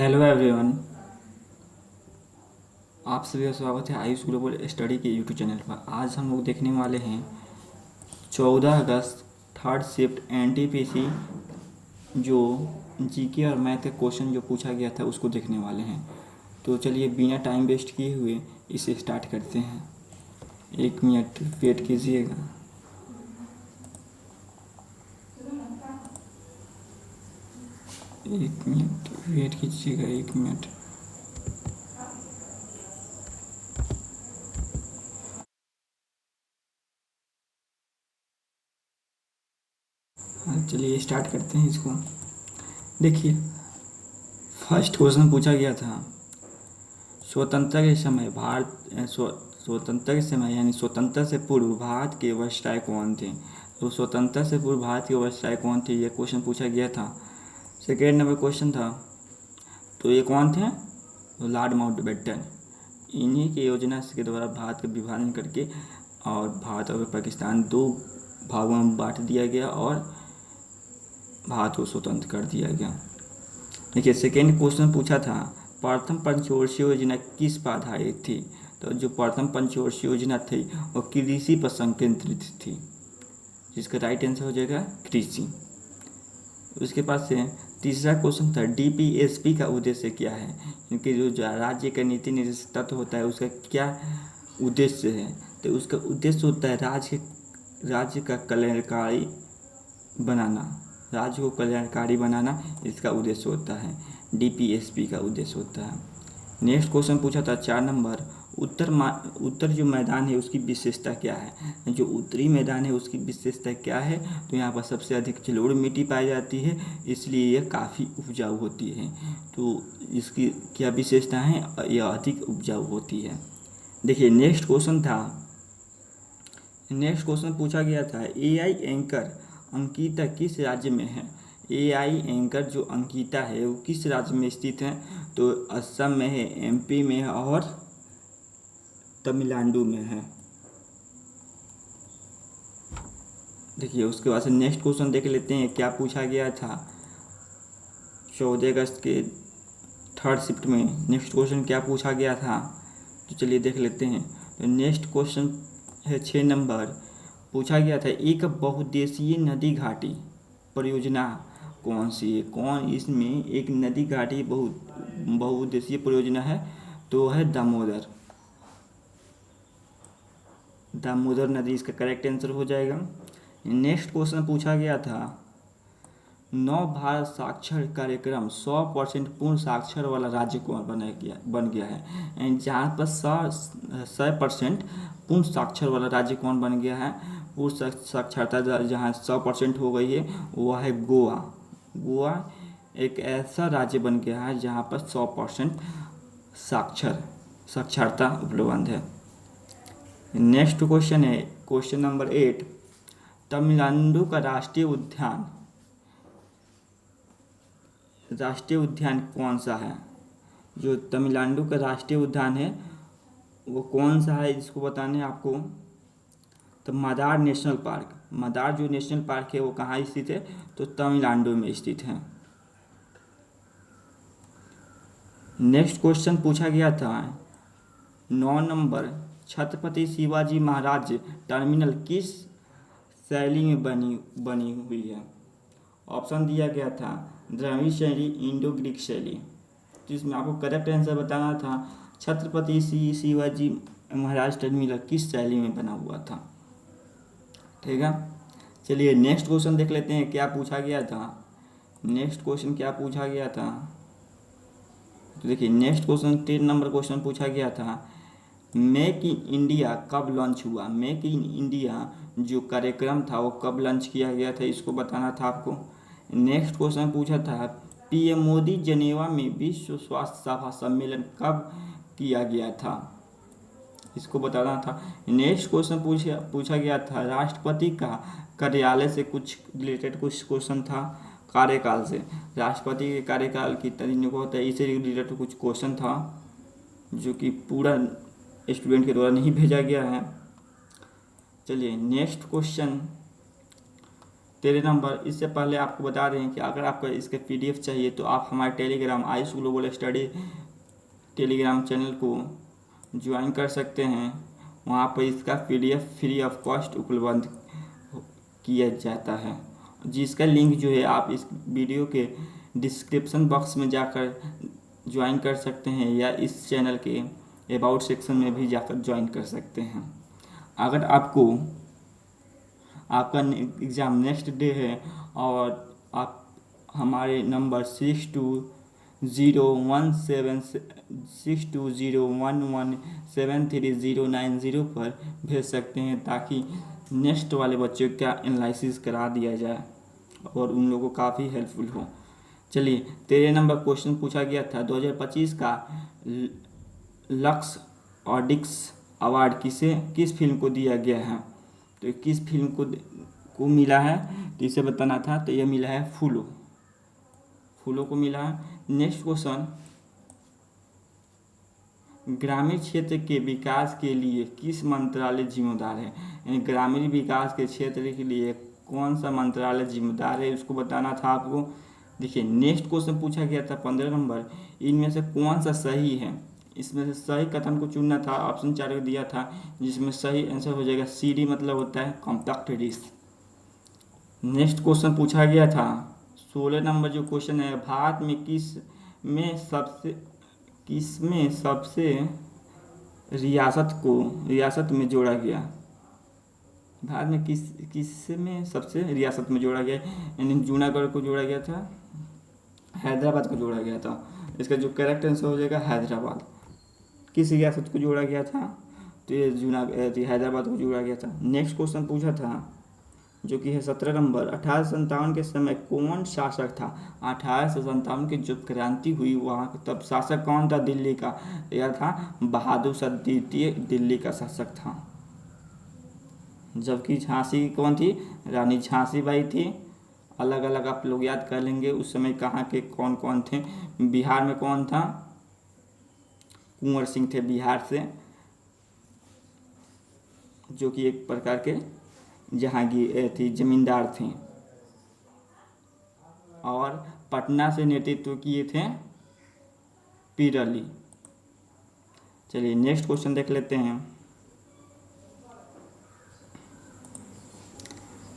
Hello everyone. आप सभी का स्वागत है आयुष ग्लोबल स्टडी के यूट्यूब चैनल पर। आज हम लोग देखने वाले हैं 14 अगस्त थर्ड शिफ्ट एनटीपीसी जो जीके और मैथ का क्वेश्चन जो पूछा गया था उसको देखने वाले हैं। तो चलिए बिना टाइम वेस्ट किए हुए इसे स्टार्ट करते हैं। 1 मिनट वेट कीजिएगा। एक मिनट वेट कीजिएगा, 1 मिनट। हाँ, चलिए स्टार्ट करते हैं इसको। देखिए, फर्स्ट क्वेश्चन पूछा गया था स्वतंत्रता के समय स्वतंत्रता के समय यानी स्वतंत्रता से पूर्व भारत के वायसराय कौन थे। तो स्वतंत्रता से पूर्व भारत के वायसराय कौन थे, ये क्वेश्चन पूछा गया था। सेकेंड नंबर क्वेश्चन था, तो ये कौन थे, तो लॉर्ड माउंटबेटन। इन्हीं की योजना के द्वारा भारत का विभाजन करके और भारत और पाकिस्तान दो भागों में बांट दिया गया और भारत को स्वतंत्र कर दिया गया। देखिए, सेकेंड क्वेश्चन पूछा था प्रथम पंचवर्षीय योजना किस पर आधारित थी। तो जो प्रथम पंचवर्षीय योजना थी वो कृषि पर संकेंद्रित थी, जिसका राइट आंसर हो जाएगा कृषि। उसके पास से तीसरा क्वेश्चन था डीपीएसपी का उद्देश्य क्या है, क्योंकि जो राज्य का नीति निर्देशक तत्व होता है उसका क्या उद्देश्य है। तो उसका उद्देश्य होता है राज्य का कल्याणकारी बनाना, राज्य को कल्याणकारी बनाना इसका उद्देश्य होता है, डीपीएसपी का उद्देश्य होता है। नेक्स्ट क्वेश्चन पूछा था 4 नंबर, उत्तर जो मैदान है उसकी विशेषता क्या है। जो उत्तरी मैदान है उसकी विशेषता क्या है, तो यहाँ पर सबसे अधिक जलोढ़ मिट्टी पाई जाती है, इसलिए यह काफ़ी उपजाऊ होती है। तो इसकी क्या विशेषता है, यह अधिक उपजाऊ होती है। देखिए, नेक्स्ट क्वेश्चन पूछा गया था एआई एंकर अंकिता किस राज्य में है। एआई एंकर जो अंकिता है वो किस राज्य में स्थित है, तो असम में है, एमपी में है और तमिलनाडु में है। देखिए, उसके बाद से नेक्स्ट क्वेश्चन देख लेते हैं क्या पूछा गया था 14 अगस्त के थर्ड शिफ्ट में। नेक्स्ट क्वेश्चन क्या पूछा गया था, तो चलिए देख लेते हैं। तो नेक्स्ट क्वेश्चन है 6 नंबर, पूछा गया था एक बहुउद्देशीय नदी घाटी परियोजना कौन सी है। कौन इसमें एक नदी घाटी बहुउद्देशीय परियोजना है, तो है दामोदर नदी इसका करेक्ट आंसर हो जाएगा। नेक्स्ट क्वेश्चन पूछा गया था नव भारत साक्षर कार्यक्रम 100% पूर्ण साक्षर वाला राज्य कौन बन गया है। एंड जहाँ पर 100% पूर्ण साक्षर वाला राज्य कौन बन गया है, पूर्ण साक्षरता जहाँ 100% हो गई है वह है गोवा। गोवा एक ऐसा राज्य बन गया है जहाँ पर 100% साक्षरता उपलब्ध है। नेक्स्ट क्वेश्चन है क्वेश्चन नंबर 8, तमिलनाडु का राष्ट्रीय उद्यान कौन सा है। जो तमिलनाडु का राष्ट्रीय उद्यान है वो कौन सा है, इसको बताना है आपको। तो मदार नेशनल पार्क, मदार जो नेशनल पार्क है वो कहाँ स्थित है, तो तमिलनाडु में स्थित है। नेक्स्ट क्वेश्चन पूछा गया था 9 नंबर, छत्रपति शिवाजी महाराज टर्मिनल किस शैली में बनी हुई है। ऑप्शन दिया गया था द्रविड़ शैली, इंडो ग्रीक शैली। तो इसमें आपको करेक्ट आंसर बताना था छत्रपति शिवाजी महाराज टर्मिनल किस शैली में बना हुआ था। ठीक है, चलिए नेक्स्ट क्वेश्चन देख लेते हैं क्या पूछा गया था। नेक्स्ट क्वेश्चन क्या पूछा गया था, तो देखिए नेक्स्ट क्वेश्चन 3 नंबर क्वेश्चन पूछा गया था मेक इन इंडिया कब लॉन्च हुआ। मेक इन इंडिया जो कार्यक्रम था वो कब लॉन्च किया गया था, इसको बताना था आपको। नेक्स्ट क्वेश्चन पूछा था पीएम मोदी जनेवा में विश्व स्वास्थ्य सभा सम्मेलन कब किया गया था, इसको बताना था। नेक्स्ट क्वेश्चन पूछा गया था राष्ट्रपति का कार्यालय से कुछ रिलेटेड कुछ क्वेश्चन था, कार्यकाल से, राष्ट्रपति के कार्यकाल कितने दिन का होता है इससे रिलेटेड कुछ क्वेश्चन था जो कि पूरा स्टूडेंट के द्वारा नहीं भेजा गया है। चलिए नेक्स्ट क्वेश्चन 13 नंबर, इससे पहले आपको बता दें कि अगर आपको इसके PDF चाहिए तो आप हमारे Telegram Ayush global study Telegram channel को ज्वाइन कर सकते हैं। वहाँ पर इसका PDF फ्री ऑफ कॉस्ट उपलब्ध किया जाता है, जिसका लिंक जो है आप इस वीडियो के डिस्क्रिप्शन बॉक्स में जाकर ज्वाइन कर सकते हैं या इस चैनल के अबाउट सेक्शन में भी जाकर ज्वाइन कर सकते हैं। अगर आपको आपका एग्ज़ाम नेक्स्ट डे है और आप हमारे नंबर 6201173090 पर भेज सकते हैं, ताकि नेक्स्ट वाले बच्चों का एनालिसिस करा दिया जाए और उन लोगों को काफ़ी हेल्पफुल हो। चलिए 13 नंबर क्वेश्चन पूछा गया था 2025 का लक्स ऑडिक्स अवार्ड किस फिल्म को दिया गया है, तो किस फिल्म को मिला है तो इसे बताना था। तो यह मिला है फूलों को मिला है। नेक्स्ट क्वेश्चन, ग्रामीण क्षेत्र के विकास के लिए किस मंत्रालय जिम्मेदार है, यानी ग्रामीण विकास के क्षेत्र के लिए कौन सा मंत्रालय जिम्मेदार है, उसको बताना था आपको। देखिए नेक्स्ट क्वेश्चन पूछा गया था 15 नंबर, इनमें से कौन सा सही है। इसमें से सही कथन को चुनना था, ऑप्शन 4 दिया था, जिसमें सही आंसर हो जाएगा CD, मतलब होता है कॉम्पैक्ट डिस्क। नेक्स्ट क्वेश्चन पूछा गया था 16 नंबर जो क्वेश्चन है, भारत में किसमें सबसे रियासत में जोड़ा गया, भारत में किसमें सबसे रियासत में जोड़ा गया, यानी जूनागढ़ को जोड़ा गया था, हैदराबाद को जोड़ा गया था। इसका जो करेक्ट आंसर हो जाएगा हैदराबाद। किस रियासत को जोड़ा गया था, तो ये हैदराबाद को जोड़ा गया था। नेक्स्ट क्वेश्चन पूछा था जो कि है 17 नंबर, 1857 के समय कौन शासक था। 1857 की जब क्रांति हुई वहाँ तब शासक कौन था दिल्ली का, यह था बहादुर शाह द्वितीय दिल्ली का शासक था। जबकि झांसी कौन थी, रानी झांसी बाई थी। अलग अलग आप लोग याद कर लेंगे उस समय कहाँ के कौन कौन थे। बिहार में कौन था, कुंवर सिंह थे बिहार से, जो कि एक प्रकार के जहांगीर थी, जमींदार थे। और पटना से नेतृत्व किए थे पीर अली। चलिए नेक्स्ट क्वेश्चन देख लेते हैं।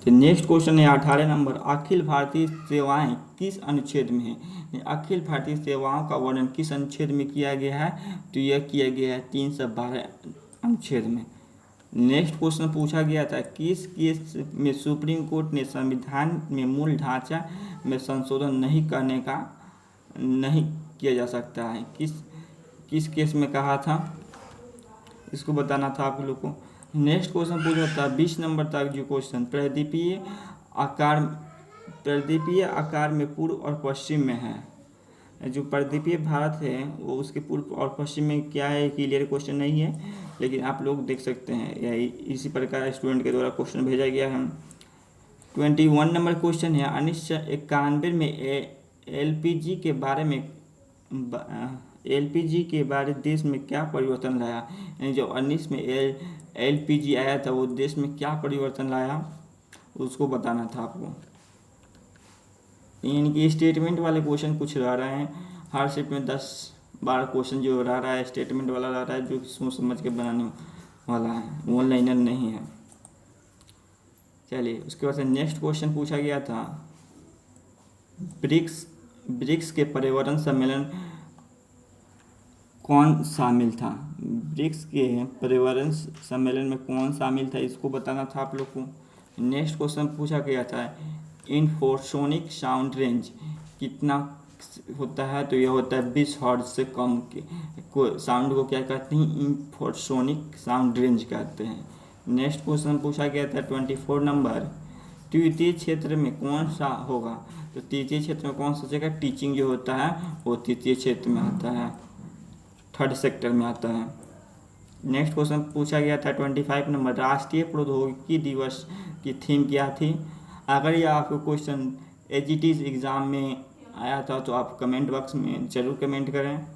तो नेक्स्ट क्वेश्चन है 18 नंबर, अखिल भारतीय सेवाएं किस अनुच्छेद में है। अखिल भारतीय सेवाओं का वर्णन किस अनुच्छेद में किया गया है, तो यह किया गया है 312 अनुच्छेद में। नेक्स्ट क्वेश्चन पूछा गया था किस केस में सुप्रीम कोर्ट ने संविधान में मूल ढांचा में संशोधन नहीं किया जा सकता है, किस केस में कहा था, इसको बताना था आप लोग को। नेक्स्ट क्वेश्चन पूछा था 20 नंबर तक जो क्वेश्चन, प्रदीपीय आकार में पूर्व और पश्चिम में है। जो प्रदीपीय भारत है वो उसके पूर्व और पश्चिम में क्या है, क्लियर क्वेश्चन नहीं है, लेकिन आप लोग देख सकते हैं यही इसी प्रकार स्टूडेंट के द्वारा क्वेश्चन भेजा गया है। 21 नंबर क्वेश्चन है, 1991 में LPG के बारे देश में क्या परिवर्तन लाया, यानी जो 19 में LPG आया था वो देश में क्या परिवर्तन लाया उसको बताना था आपको। यानी कि स्टेटमेंट वाले क्वेश्चन कुछ रह रहे हैं, हर शिफ्ट में 10-12 क्वेश्चन जो रह रहा है स्टेटमेंट वाला रह रहा है, जो सोच समझ के बनाने वाला है, ऑनलाइनर नहीं है। चलिए उसके बाद से नेक्स्ट क्वेश्चन पूछा गया था, ब्रिक्स के पर्यावरण सम्मेलन कौन शामिल था। ब्रिक्स के पर्यावरण सम्मेलन में कौन शामिल था, इसको बताना था आप लोग को। नेक्स्ट क्वेश्चन पूछा गया था इंफ्रासोनिक साउंड रेंज कितना होता है, तो यह होता है 20 हर्ट्ज से कम के साउंड को क्या कहते हैं, इंफ्रासोनिक साउंड रेंज कहते हैं। नेक्स्ट क्वेश्चन पूछा गया था 24 नंबर, तृतीय क्षेत्र में कौन सा होगा, तो तृतीय क्षेत्र में कौन सा जगह टीचिंग जो होता है वो तृतीय क्षेत्र में आता है, थर्ड सेक्टर में आता है। नेक्स्ट क्वेश्चन पूछा गया था 25 नंबर, राष्ट्रीय प्रौद्योगिकी दिवस की थीम क्या थी। अगर यह आपको क्वेश्चन एजीटीज एग्ज़ाम में आया था तो आप कमेंट बॉक्स में ज़रूर कमेंट करें।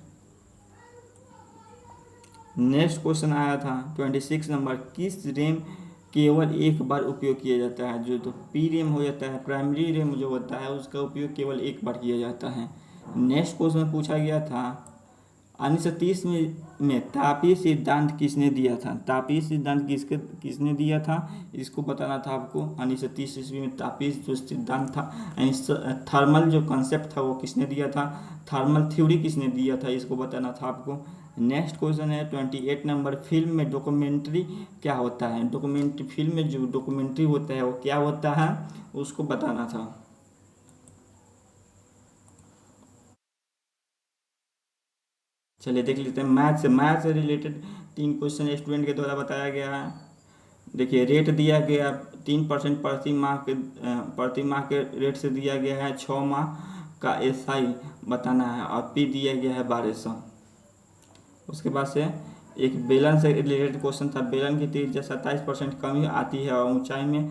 नेक्स्ट क्वेश्चन आया था 26 नंबर, किस रैम केवल एक बार उपयोग किया जाता है। जो तो पी रैम हो जाता है, प्राइमरी रैम जो होता है, उसका उपयोग केवल एक बार किया जाता है। नेक्स्ट क्वेश्चन पूछा गया था 1930 में तापीय सिद्धांत किसने दिया था? तापीय सिद्धांत किसने दिया था, इसको बताना था आपको। 1930 ईस्वी में तापीय जो सिद्धांत था, थर्मल जो कॉन्सेप्ट था वो किसने दिया था, थर्मल थ्योरी किसने दिया था, इसको बताना था आपको। नेक्स्ट क्वेश्चन है 28 नंबर, फिल्म में डॉक्यूमेंट्री क्या होता है? डॉक्यूमेंट्री, फिल्म में जो डॉक्यूमेंट्री होता है वो क्या होता है, उसको बताना था। चलिए देख लेते हैं मैथ से रिलेटेड 3 क्वेश्चन स्टूडेंट के द्वारा बताया गया है। देखिए रेट दिया गया 3% प्रति माह के रेट से दिया गया है। 6 माह का एसआई बताना है और पी दिया गया है 1200। उसके बाद से एक बेलन से रिलेटेड क्वेश्चन था। बेलन की त्रिज्या 27% कमी आती है और ऊंचाई में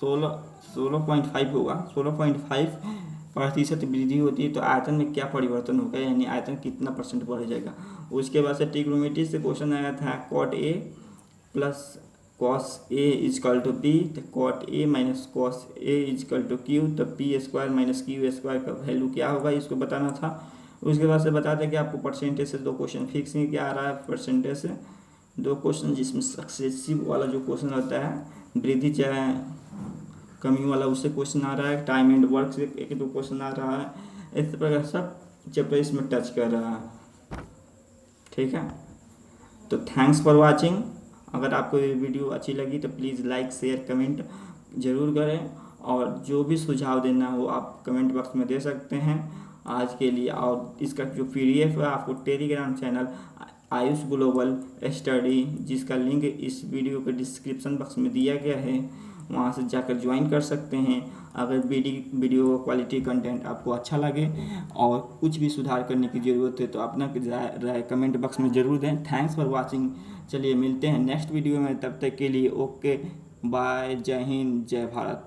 16.5 होगा, 16.5% वृद्धि होती है, तो आयतन में क्या परिवर्तन होगा, यानी आयतन कितना परसेंट बढ़ जाएगा। उसके बाद से ट्रिग्नोमेट्री से क्वेश्चन आया था cot A plus cos A equal to B, तो cot A minus cos A equal to Q, तो P square minus Q square का वैल्यू क्या होगा, इसको बताना था। उसके बाद से बता दें कि आपको परसेंटेज से 2 क्वेश्चन फिक्स नहीं क्या आ रहा है, परसेंटेज से 2 क्वेश्चन, जिसमें सक्सेसिव वाला जो क्वेश्चन होता है, वृद्धि चाहे कमी वाला, उससे क्वेश्चन आ रहा है। टाइम एंड वर्क से 1-2 क्वेश्चन आ रहा है। इस प्रकार सब चैप्टर इसमें टच कर रहा है। ठीक है, तो थैंक्स फॉर वाचिंग। अगर आपको ये वीडियो अच्छी लगी तो प्लीज़ लाइक शेयर कमेंट ज़रूर करें, और जो भी सुझाव देना हो आप कमेंट बॉक्स में दे सकते हैं। आज के लिए, और इसका जो PDF है आपको Telegram channel Ayush global study, जिसका लिंक इस वीडियो के डिस्क्रिप्शन बॉक्स में दिया गया है, वहाँ से जाकर ज्वाइन कर सकते हैं। अगर वीडियो क्वालिटी कंटेंट आपको अच्छा लगे और कुछ भी सुधार करने की ज़रूरत है तो अपना राय कमेंट बॉक्स में ज़रूर दें। Thanks for watching. चलिए मिलते हैं नेक्स्ट वीडियो में, तब तक के लिए ओके बाय, जय हिंद, जय भारत।